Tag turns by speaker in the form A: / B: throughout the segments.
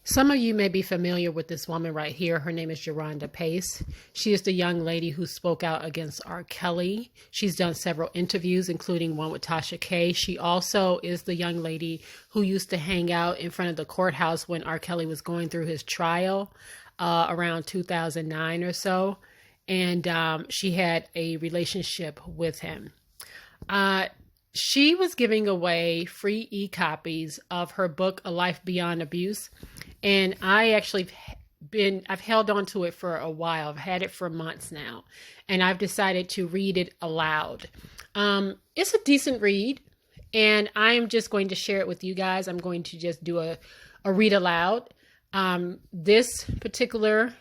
A: Some of you may be familiar with this woman right here. Her name is Jerhonda Pace. She is the young lady who spoke out against R. Kelly. She's done several interviews, including one with Tasha K. She also is the young lady who used to hang out in front of the courthouse when R. Kelly was going through his trial around 2009 or so. And she had a relationship with him. She was giving away free e-copies of her book, A Life Beyond Abuse. And I've held on to it for a while. I've had it for months now. And I've decided to read it aloud. It's a decent read. And I'm just going to share it with you guys. I'm going to just do a read aloud. This particular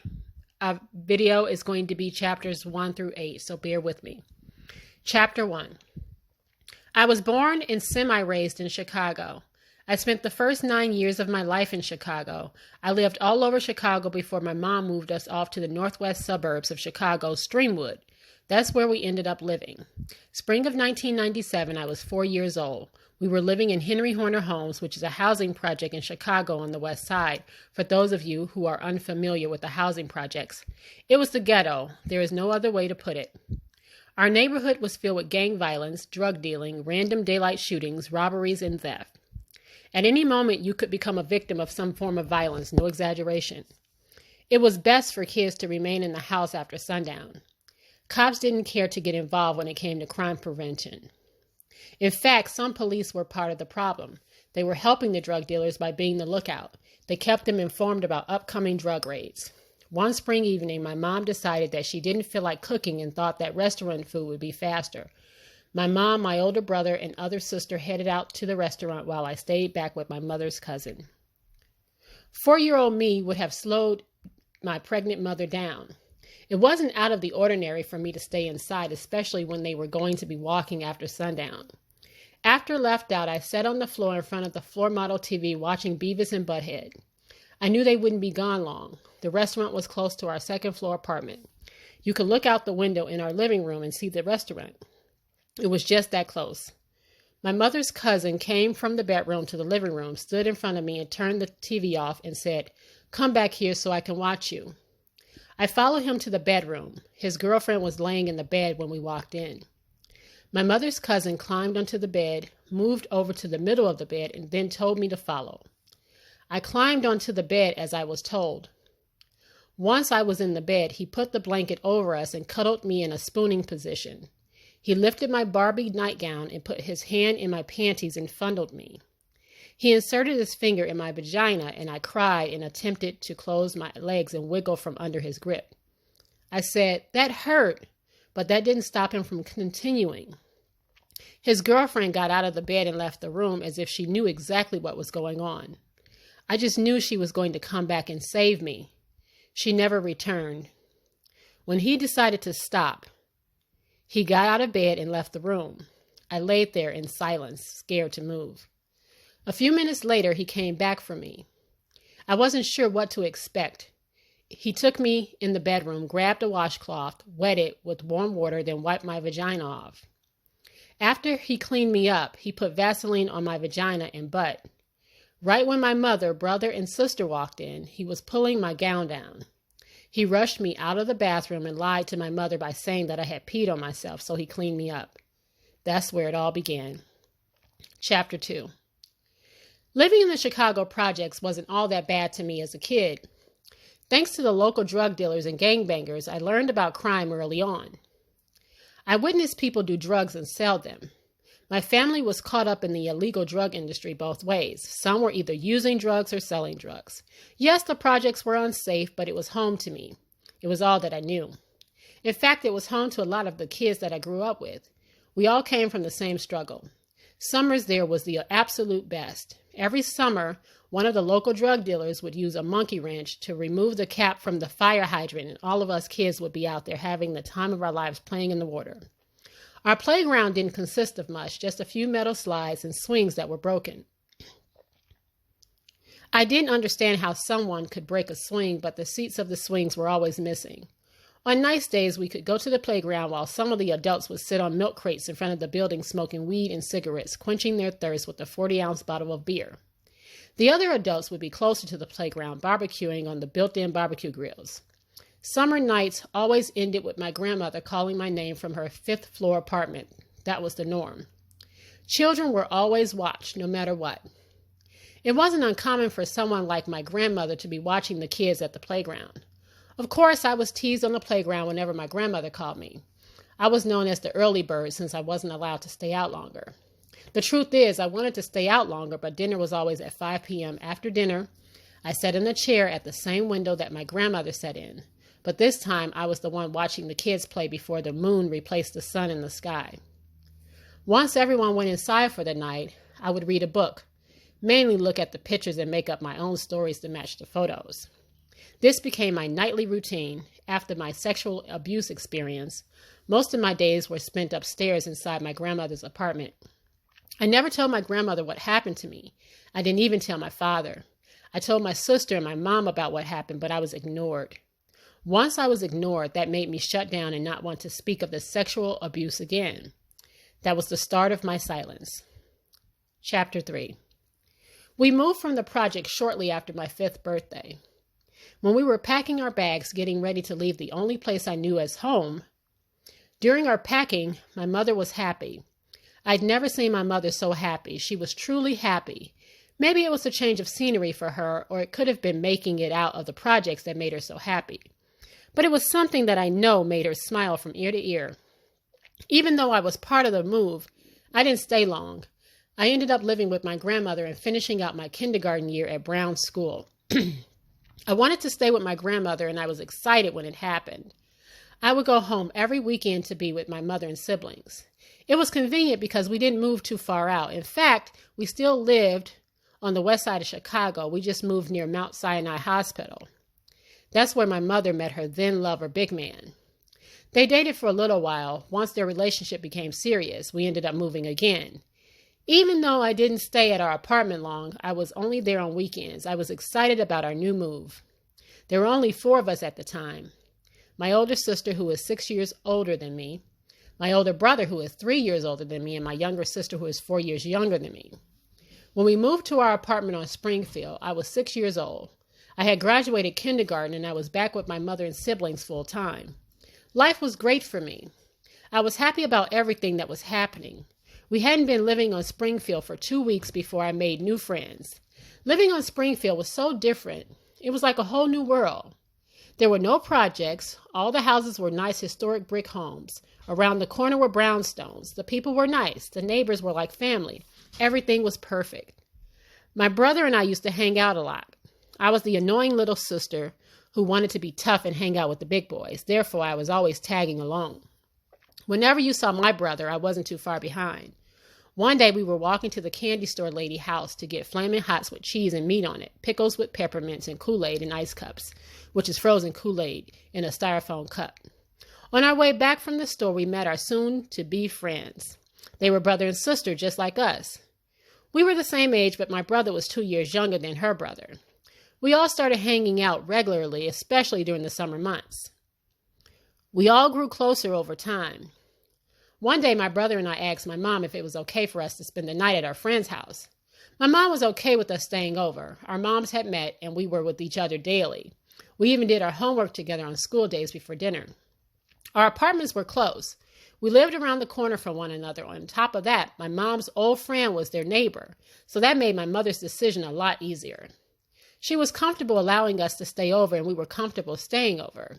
A: video is going to be chapters 1 through 8. So bear with me. Chapter 1. I was born and semi-raised in Chicago. I spent the first 9 years of my life in Chicago. I lived all over Chicago before my mom moved us off to the northwest suburbs of Chicago, Streamwood. That's where we ended up living. Spring of 1997, I was 4 years old. We were living in Henry Horner Homes, which is a housing project in Chicago on the west side, for those of you who are unfamiliar with the housing projects. It was the ghetto. There is no other way to put it. Our neighborhood was filled with gang violence, drug dealing, random daylight shootings, robberies, and theft. At any moment, you could become a victim of some form of violence, no exaggeration. It was best for kids to remain in the house after sundown. Cops didn't care to get involved when it came to crime prevention. In fact, some police were part of the problem. They were helping the drug dealers by being the lookout. They kept them informed about upcoming drug raids. One spring evening, my mom decided that she didn't feel like cooking and thought that restaurant food would be faster. My mom, my older brother, and other sister headed out to the restaurant while I stayed back with my mother's cousin. 4-year-old me would have slowed my pregnant mother down. It wasn't out of the ordinary for me to stay inside, especially when they were going to be walking after sundown. After left out, I sat on the floor in front of the floor model TV watching Beavis and Butthead. I knew they wouldn't be gone long. The restaurant was close to our second floor apartment. You could look out the window in our living room and see the restaurant. It was just that close. My mother's cousin came from the bedroom to the living room, stood in front of me and turned the TV off and said, "Come back here so I can watch you." I followed him to the bedroom. His girlfriend was laying in the bed when we walked in. My mother's cousin climbed onto the bed, moved over to the middle of the bed, and then told me to follow. I climbed onto the bed as I was told. Once I was in the bed, he put the blanket over us and cuddled me in a spooning position. He lifted my Barbie nightgown and put his hand in my panties and fondled me. He inserted his finger in my vagina, and I cried and attempted to close my legs and wiggle from under his grip. I said, "That hurt," but that didn't stop him from continuing. His girlfriend got out of the bed and left the room as if she knew exactly what was going on. I just knew she was going to come back and save me. She never returned. When he decided to stop, he got out of bed and left the room. I laid there in silence, scared to move. A few minutes later, he came back for me. I wasn't sure what to expect. He took me in the bedroom, grabbed a washcloth, wet it with warm water, then wiped my vagina off. After he cleaned me up, he put Vaseline on my vagina and butt. Right when my mother, brother, and sister walked in, he was pulling my gown down. He rushed me out of the bathroom and lied to my mother by saying that I had peed on myself, so he cleaned me up. That's where it all began. Chapter 2. Living in the Chicago projects wasn't all that bad to me as a kid. Thanks to the local drug dealers and gangbangers, I learned about crime early on. I witnessed people do drugs and sell them. My family was caught up in the illegal drug industry both ways. Some were either using drugs or selling drugs. Yes, the projects were unsafe, but it was home to me. It was all that I knew. In fact, it was home to a lot of the kids that I grew up with. We all came from the same struggle. Summers there was the absolute best. Every summer, one of the local drug dealers would use a monkey wrench to remove the cap from the fire hydrant, and all of us kids would be out there having the time of our lives playing in the water. Our playground didn't consist of much, just a few metal slides and swings that were broken. I didn't understand how someone could break a swing, but the seats of the swings were always missing. On nice days, we could go to the playground while some of the adults would sit on milk crates in front of the building smoking weed and cigarettes, quenching their thirst with a 40-ounce bottle of beer. The other adults would be closer to the playground, barbecuing on the built-in barbecue grills. Summer nights always ended with my grandmother calling my name from her fifth-floor apartment. That was the norm. Children were always watched, no matter what. It wasn't uncommon for someone like my grandmother to be watching the kids at the playground. Of course, I was teased on the playground whenever my grandmother called me. I was known as the early bird since I wasn't allowed to stay out longer. The truth is, I wanted to stay out longer, but dinner was always at 5 p.m. After dinner, I sat in a chair at the same window that my grandmother sat in. But this time, I was the one watching the kids play before the moon replaced the sun in the sky. Once everyone went inside for the night, I would read a book, mainly look at the pictures and make up my own stories to match the photos. This became my nightly routine. After my sexual abuse experience, most of my days were spent upstairs inside my grandmother's apartment. I never told my grandmother what happened to me. I didn't even tell my father. I told my sister and my mom about what happened, but I was ignored. Once I was ignored, that made me shut down and not want to speak of the sexual abuse again. That was the start of my silence. Chapter 3. We moved from the project shortly after my 5th birthday. When we were packing our bags, getting ready to leave the only place I knew as home, during our packing, my mother was happy. I'd never seen my mother so happy. She was truly happy. Maybe it was a change of scenery for her, or it could have been making it out of the projects that made her so happy. But it was something that I know made her smile from ear to ear. Even though I was part of the move, I didn't stay long. I ended up living with my grandmother and finishing out my kindergarten year at Brown School. I wanted to stay with my grandmother, and I was excited when it happened. I would go home every weekend to be with my mother and siblings. It was convenient because we didn't move too far out. In fact, we still lived on the west side of Chicago. We just moved near Mount Sinai Hospital. That's where my mother met her then lover, Big Man. They dated for a little while. Once their relationship became serious, we ended up moving again. Even though I didn't stay at our apartment long, I was only there on weekends. I was excited about our new move. There were only 4 of us at the time. My older sister, who is 6 years older than me, my older brother, who is 3 years older than me, and my younger sister, who is 4 years younger than me. When we moved to our apartment on Springfield, I was 6 years old. I had graduated kindergarten, and I was back with my mother and siblings full time. Life was great for me. I was happy about everything that was happening. We hadn't been living on Springfield for 2 weeks before I made new friends. Living on Springfield was so different. It was like a whole new world. There were no projects. All the houses were nice historic brick homes. Around the corner were brownstones. The people were nice. The neighbors were like family. Everything was perfect. My brother and I used to hang out a lot. I was the annoying little sister who wanted to be tough and hang out with the big boys. Therefore, I was always tagging along. Whenever you saw my brother, I wasn't too far behind. One day, we were walking to the candy store lady house to get Flamin' Hots with cheese and meat on it, pickles with peppermints, and Kool-Aid in ice cups, which is frozen Kool-Aid in a styrofoam cup. On our way back from the store, we met our soon-to-be friends. They were brother and sister, just like us. We were the same age, but my brother was 2 years younger than her brother. We all started hanging out regularly, especially during the summer months. We all grew closer over time. One day, my brother and I asked my mom if it was okay for us to spend the night at our friend's house. My mom was okay with us staying over. Our moms had met, and we were with each other daily. We even did our homework together on school days before dinner. Our apartments were close. We lived around the corner from one another. On top of that, my mom's old friend was their neighbor, so that made my mother's decision a lot easier. She was comfortable allowing us to stay over, and we were comfortable staying over.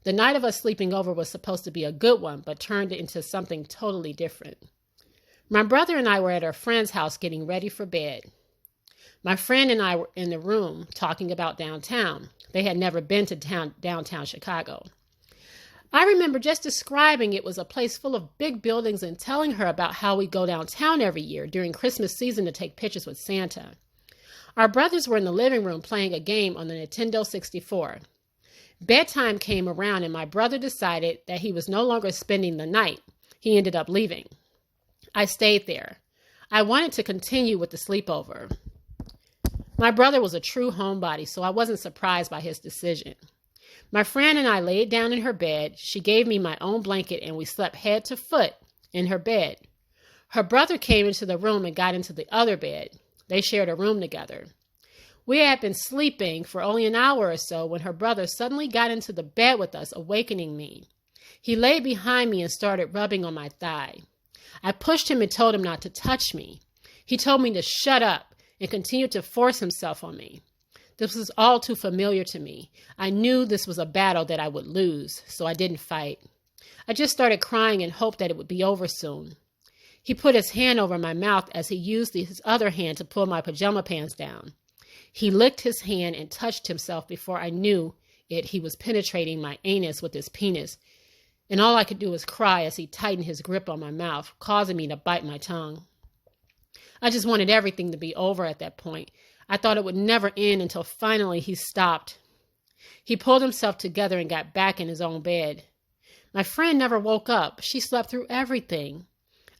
A: The night of us sleeping over was supposed to be a good one, but turned into something totally different. My brother and I were at our friend's house getting ready for bed. My friend and I were in the room talking about downtown. They had never been to downtown Chicago. I remember just describing it was a place full of big buildings and telling her about how we go downtown every year during Christmas season to take pictures with Santa. Our brothers were in the living room playing a game on the Nintendo 64. Bedtime came around, and my brother decided that he was no longer spending the night. He ended up leaving. I stayed there. I wanted to continue with the sleepover. My brother was a true homebody, so I wasn't surprised by his decision. My friend and I laid down in her bed. She gave me my own blanket, and we slept head to foot in her bed. Her brother came into the room and got into the other bed. They shared a room together. We had been sleeping for only an hour or so when her brother suddenly got into the bed with us, awakening me. He lay behind me and started rubbing on my thigh. I pushed him and told him not to touch me. He told me to shut up and continued to force himself on me. This was all too familiar to me. I knew this was a battle that I would lose, so I didn't fight. I just started crying and hoped that it would be over soon. He put his hand over my mouth as he used his other hand to pull my pajama pants down. He licked his hand and touched himself before I knew it. He was penetrating my anus with his penis, and all I could do was cry as he tightened his grip on my mouth, causing me to bite my tongue. I just wanted everything to be over at that point. I thought it would never end until finally he stopped. He pulled himself together and got back in his own bed. My friend never woke up. She slept through everything.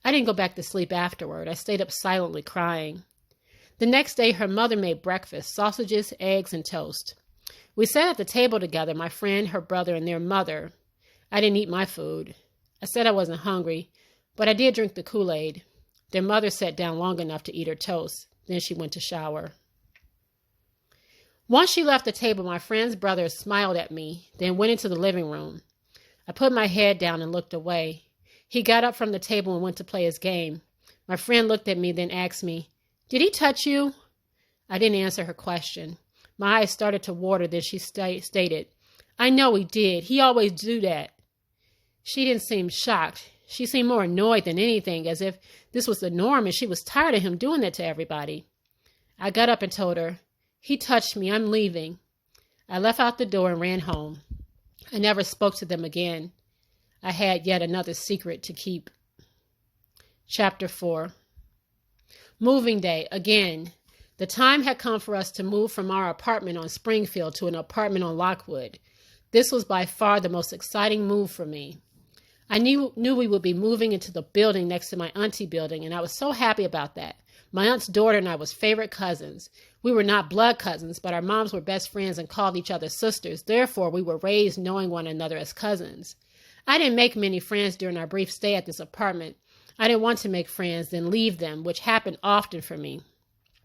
A: I didn't go back to sleep afterward. I stayed up silently crying. The next day, her mother made breakfast, sausages, eggs, and toast. We sat at the table together, my friend, her brother, and their mother. I didn't eat my food. I said I wasn't hungry, but I did drink the Kool-Aid. Their mother sat down long enough to eat her toast. Then she went to shower. Once she left the table, my friend's brother smiled at me, then went into the living room. I put my head down and looked away. He got up from the table and went to play his game. My friend looked at me, then asked me, "Did he touch you?" I didn't answer her question. My eyes started to water, then she stated, "I know he did. He always do that." She didn't seem shocked. She seemed more annoyed than anything, as if this was the norm and she was tired of him doing that to everybody. I got up and told her, "He touched me. I'm leaving." I left out the door and ran home. I never spoke to them again. I had yet another secret to keep. Chapter 4. Moving day. Again. The time had come for us to move from our apartment on Springfield to an apartment on Lockwood. This was by far the most exciting move for me. I knew we would be moving into the building next to my auntie building, and I was so happy about that. My aunt's daughter and I was favorite cousins. We were not blood cousins, but our moms were best friends and called each other sisters. Therefore, we were raised knowing one another as cousins. I didn't make many friends during our brief stay at this apartment. I didn't want to make friends, then leave them, which happened often for me.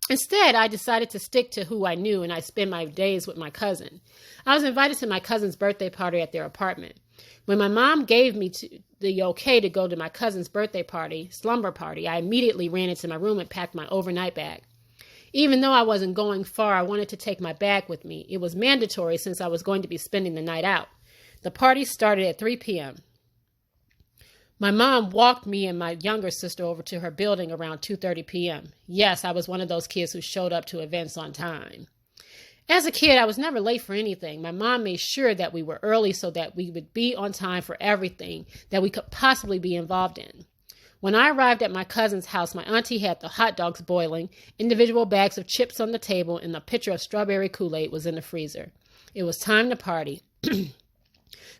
A: Instead, I decided to stick to who I knew, and I spent my days with my cousin. I was invited to my cousin's birthday party at their apartment. When my mom gave me the okay to go to my cousin's birthday party, slumber party, I immediately ran into my room and packed my overnight bag. Even though I wasn't going far, I wanted to take my bag with me. It was mandatory since I was going to be spending the night out. The party started at 3 p.m. My mom walked me and my younger sister over to her building around 2:30 p.m. Yes, I was one of those kids who showed up to events on time. As a kid, I was never late for anything. My mom made sure that we were early so that we would be on time for everything that we could possibly be involved in. When I arrived at my cousin's house, my auntie had the hot dogs boiling, individual bags of chips on the table, and a pitcher of strawberry Kool-Aid was in the freezer. It was time to party.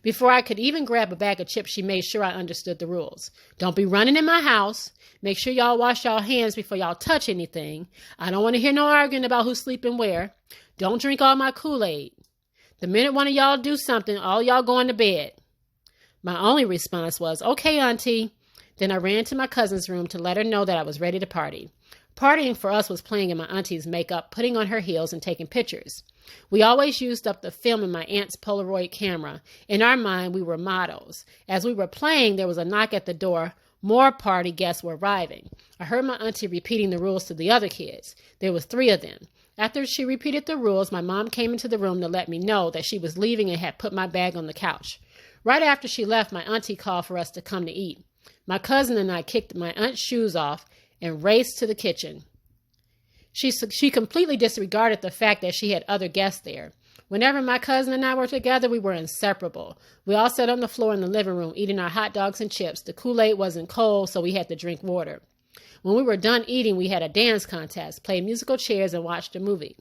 A: Before I could even grab a bag of chips, she made sure I understood the rules. Don't be running in my house. Make sure y'all wash y'all hands before y'all touch anything. I don't want to hear no arguing about who's sleeping where. Don't drink all my Kool-Aid. The minute one of y'all do something, all y'all going to bed. My only response was, "Okay, auntie." Then I ran to my cousin's room to let her know that I was ready to party. Partying for us was playing in my auntie's makeup, putting on her heels, and taking pictures. We always used up the film in my aunt's Polaroid camera. In our mind, we were models. As we were playing, there was a knock at the door. More party guests were arriving. I heard my auntie repeating the rules to the other kids. There was 3 of them. After she repeated the rules, my mom came into the room to let me know that she was leaving and had put my bag on the couch. Right after she left, my auntie called for us to come to eat. My cousin and I kicked my aunt's shoes off and raced to the kitchen. She completely disregarded the fact that she had other guests there. Whenever my cousin and I were together, we were inseparable. We all sat on the floor in the living room eating our hot dogs and chips. The Kool-Aid wasn't cold, so we had to drink water. When we were done eating, we had a dance contest, played musical chairs, and watched a movie.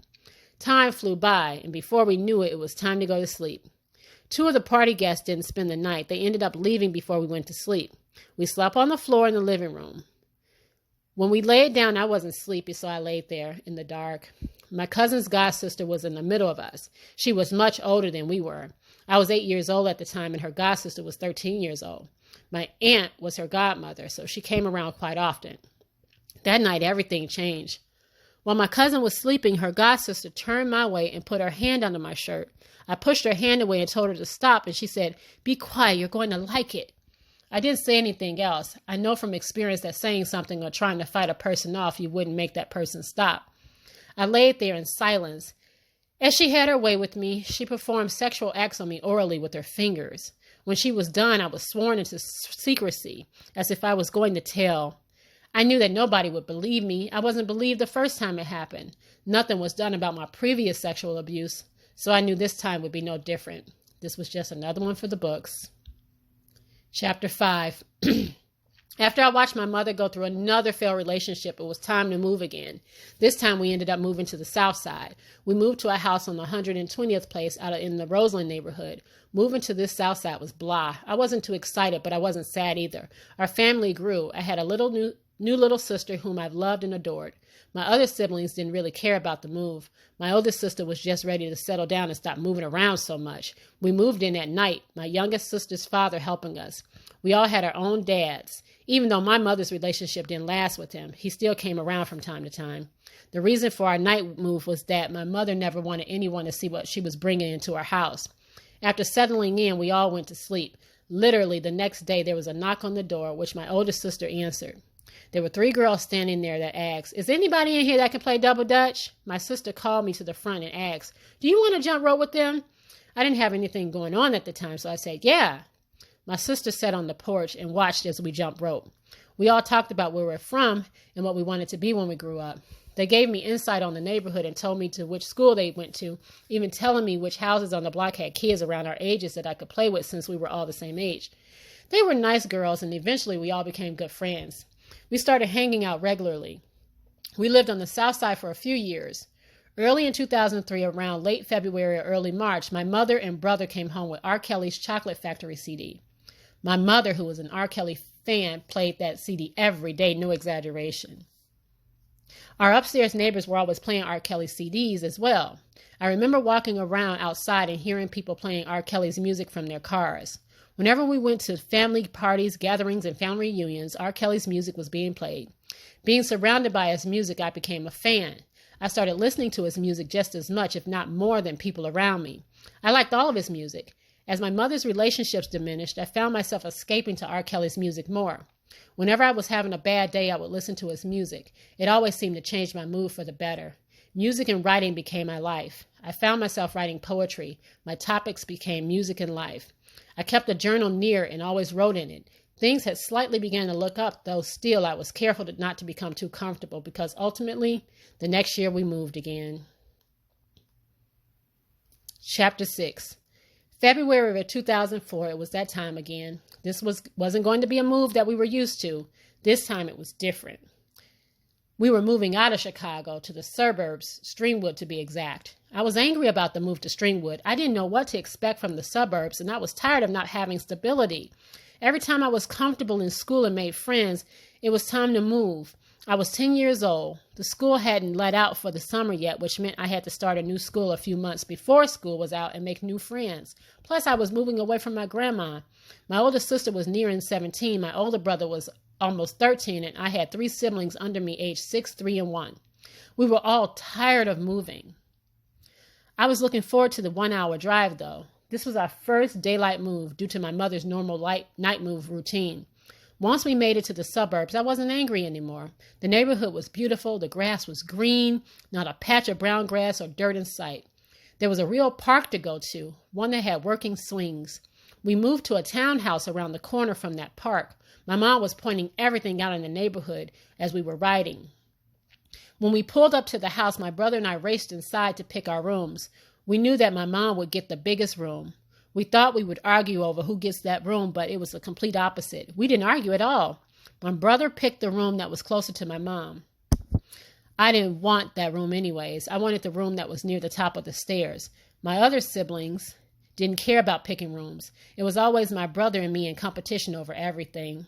A: Time flew by, and before we knew it, it was time to go to sleep. 2 of the party guests didn't spend the night. They ended up leaving before we went to sleep. We slept on the floor in the living room. When we laid down, I wasn't sleepy, so I laid there in the dark. My cousin's godsister was in the middle of us. She was much older than we were. I was 8 years old at the time, and her godsister was 13 years old. My aunt was her godmother, so she came around quite often. That night, everything changed. While my cousin was sleeping, her godsister turned my way and put her hand under my shirt. I pushed her hand away and told her to stop, and she said, "Be quiet, you're going to like it." I didn't say anything else. I know from experience that saying something or trying to fight a person off, you wouldn't make that person stop. I laid there in silence. As she had her way with me, she performed sexual acts on me orally with her fingers. When she was done, I was sworn into secrecy, as if I was going to tell. I knew that nobody would believe me. I wasn't believed the first time it happened. Nothing was done about my previous sexual abuse, so I knew this time would be no different. This was just another one for the books. Chapter 5. After I watched my mother go through another failed relationship, it was time to move again. This time we ended up moving to the south side. We moved to a house on the 120th place in the Roseland neighborhood. Moving to this south side was blah. I wasn't too excited, but I wasn't sad either. Our family grew. I had a new little sister whom I've loved and adored. My other siblings didn't really care about the move. My oldest sister was just ready to settle down and stop moving around so much. We moved in at night, my youngest sister's father helping us. We all had our own dads. Even though my mother's relationship didn't last with him, he still came around from time to time. The reason for our night move was that my mother never wanted anyone to see what she was bringing into our house. After settling in, we all went to sleep. Literally, the next day, there was a knock on the door, which my oldest sister answered. There were 3 girls standing there that asked, "Is anybody in here that can play double dutch?" My sister called me to the front and asked, "Do you want to jump rope with them?" I didn't have anything going on at the time, so I said, "Yeah." My sister sat on the porch and watched as we jumped rope. We all talked about where we're from and what we wanted to be when we grew up. They gave me insight on the neighborhood and told me to which school they went to, even telling me which houses on the block had kids around our ages that I could play with since we were all the same age. They were nice girls, and eventually we all became good friends. We started hanging out regularly. We lived on the south side for a few years. Early in 2003, around late February or early March, my mother and brother came home with R. Kelly's Chocolate Factory CD. My mother, who was an R. Kelly fan, played that CD every day, no exaggeration. Our upstairs neighbors were always playing R. Kelly CDs as well. I remember walking around outside and hearing people playing R. Kelly's music from their cars. Whenever we went to family parties, gatherings, and family reunions, R. Kelly's music was being played. Being surrounded by his music, I became a fan. I started listening to his music just as much, if not more, than people around me. I liked all of his music. As my mother's relationships diminished, I found myself escaping to R. Kelly's music more. Whenever I was having a bad day, I would listen to his music. It always seemed to change my mood for the better. Music and writing became my life. I found myself writing poetry. My topics became music and life. I kept a journal near and always wrote in it. Things had slightly begun to look up, though still I was careful not to become too comfortable because ultimately, the next year we moved again. Chapter 6. February of 2004, it was that time again. This wasn't going to be a move that we were used to. This time it was different. We were moving out of Chicago to the suburbs, Streamwood to be exact. I was angry about the move to Streamwood. I didn't know what to expect from the suburbs, and I was tired of not having stability. Every time I was comfortable in school and made friends, it was time to move. I was 10 years old. The school hadn't let out for the summer yet, which meant I had to start a new school a few months before school was out and make new friends. Plus, I was moving away from my grandma. My older sister was nearing 17. My older brother was almost 13, and I had 3 siblings under me aged 6, 3, and 1. We were all tired of moving. I was looking forward to the 1-hour drive, though. This was our first daylight move due to my mother's normal night move routine. Once we made it to the suburbs, I wasn't angry anymore. The neighborhood was beautiful, the grass was green, not a patch of brown grass or dirt in sight. There was a real park to go to, one that had working swings. We moved to a townhouse around the corner from that park. My mom was pointing everything out in the neighborhood as we were riding. When we pulled up to the house, my brother and I raced inside to pick our rooms. We knew that my mom would get the biggest room. We thought we would argue over who gets that room, but it was the complete opposite. We didn't argue at all. My brother picked the room that was closer to my mom. I didn't want that room anyways. I wanted the room that was near the top of the stairs. My other siblings didn't care about picking rooms. It was always my brother and me in competition over everything.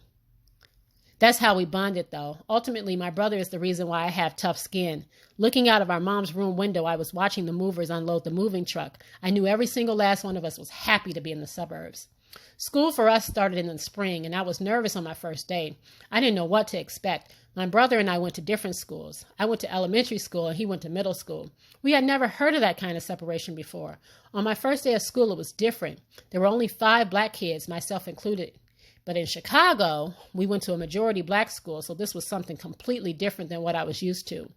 A: That's how we bonded, though. Ultimately, my brother is the reason why I have tough skin. Looking out of our mom's room window, I was watching the movers unload the moving truck. I knew every single last one of us was happy to be in the suburbs. School for us started in the spring, and I was nervous on my first day. I didn't know what to expect. My brother and I went to different schools. I went to elementary school, and he went to middle school. We had never heard of that kind of separation before. On my first day of school, it was different. There were only 5 black kids, myself included. But in Chicago, we went to a majority black school, so this was something completely different than what I was used to.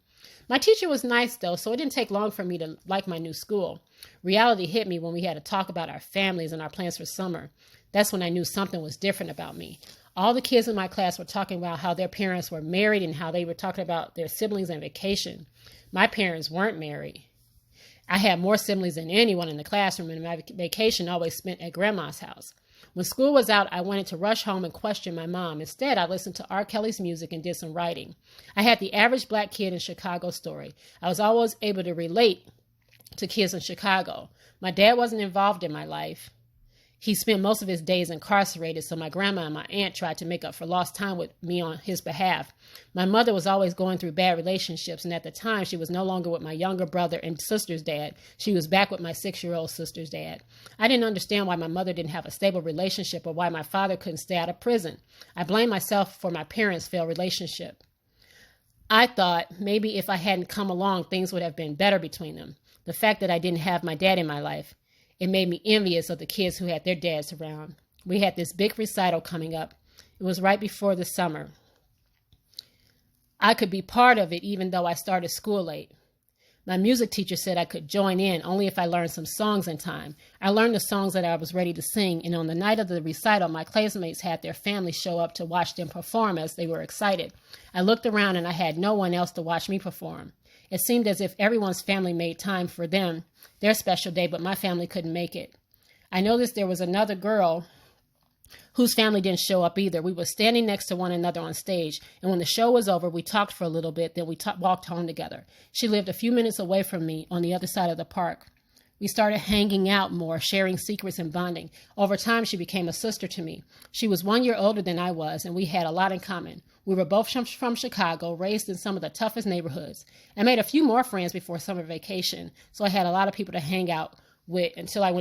A: My teacher was nice, though, so it didn't take long for me to like my new school. Reality hit me when we had to talk about our families and our plans for summer. That's when I knew something was different about me. All the kids in my class were talking about how their parents were married and how they were talking about their siblings and vacation. My parents weren't married. I had more siblings than anyone in the classroom, and my vacation always spent at Grandma's house. When school was out, I wanted to rush home and question my mom. Instead, I listened to R. Kelly's music and did some writing. I had the average black kid in Chicago story. I was always able to relate to kids in Chicago. My dad wasn't involved in my life. He spent most of his days incarcerated, so my grandma and my aunt tried to make up for lost time with me on his behalf. My mother was always going through bad relationships, and at the time, she was no longer with my younger brother and sister's dad. She was back with my 6-year-old sister's dad. I didn't understand why my mother didn't have a stable relationship or why my father couldn't stay out of prison. I blamed myself for my parents' failed relationship. I thought maybe if I hadn't come along, things would have been better between them. The fact that I didn't have my dad in my life, it made me envious of the kids who had their dads around. We had this big recital coming up. It was right before the summer. I could be part of it even though I started school late. My music teacher said I could join in only if I learned some songs in time. I learned the songs that I was ready to sing, and on the night of the recital, my classmates had their families show up to watch them perform as they were excited. I looked around and I had no one else to watch me perform. It seemed as if everyone's family made time for them, their special day, but my family couldn't make it. I noticed there was another girl whose family didn't show up either. We were standing next to one another on stage, and when the show was over, we talked for a little bit, then we walked home together. She lived a few minutes away from me on the other side of the park. We started hanging out more, sharing secrets and bonding. Over time, she became a sister to me. She was 1 year older than I was, and we had a lot in common. We were both from Chicago, raised in some of the toughest neighborhoods. I made a few more friends before summer vacation, so I had a lot of people to hang out with until I went